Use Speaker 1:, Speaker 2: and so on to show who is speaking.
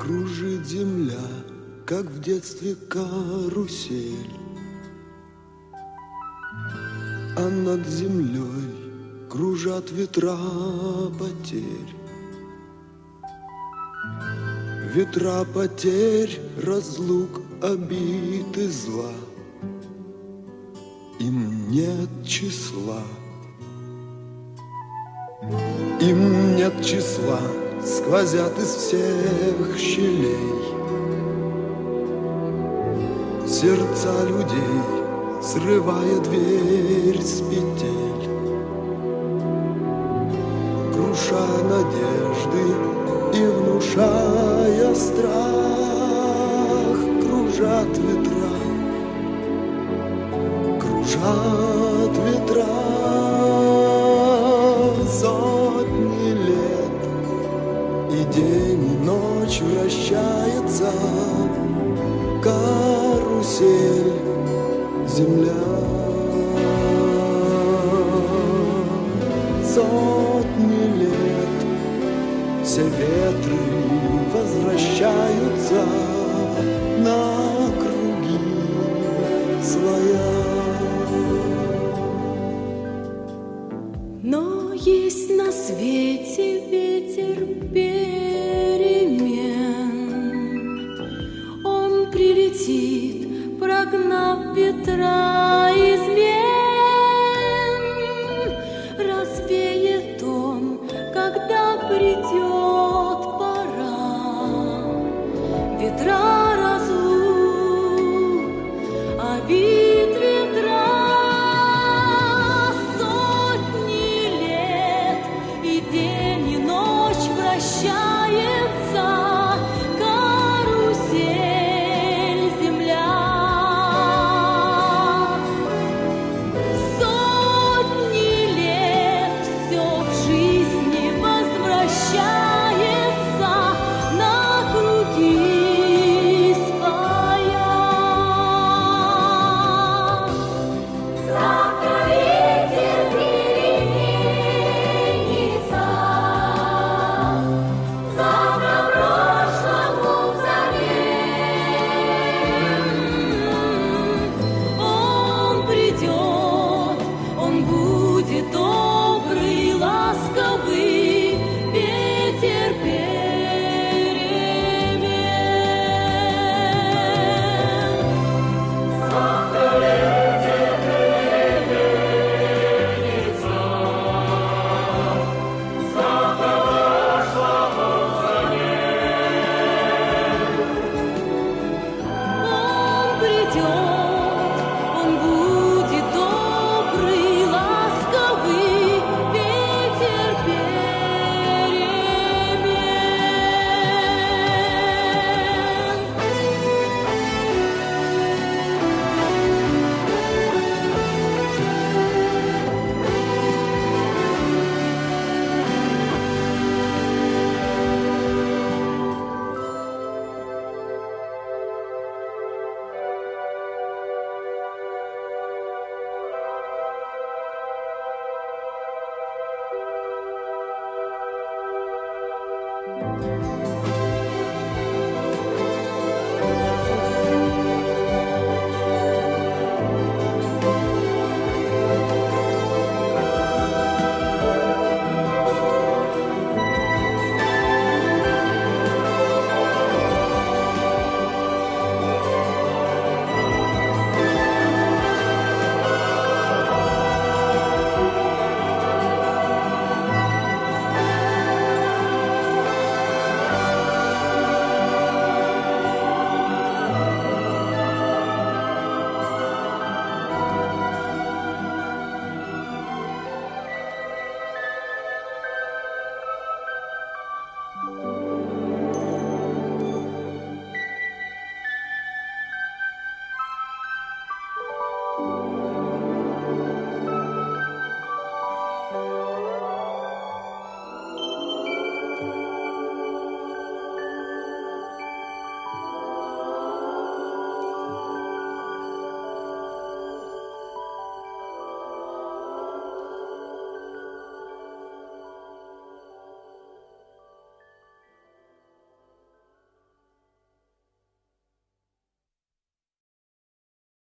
Speaker 1: Кружит земля, как в детстве карусель, а над землей кружат ветра потерь. Ветра потерь, разлук, обид и зла. Им нет числа. Им нет числа, сквозят из всех щелей сердца людей, срывая дверь с петель, круша надежды и внушая страх. Кружат ветра, кружат ветра сотни лет, и день и ночь вращается карусель земля. Сотни лет все ветры возвращаются на круги своя.
Speaker 2: Но есть на свете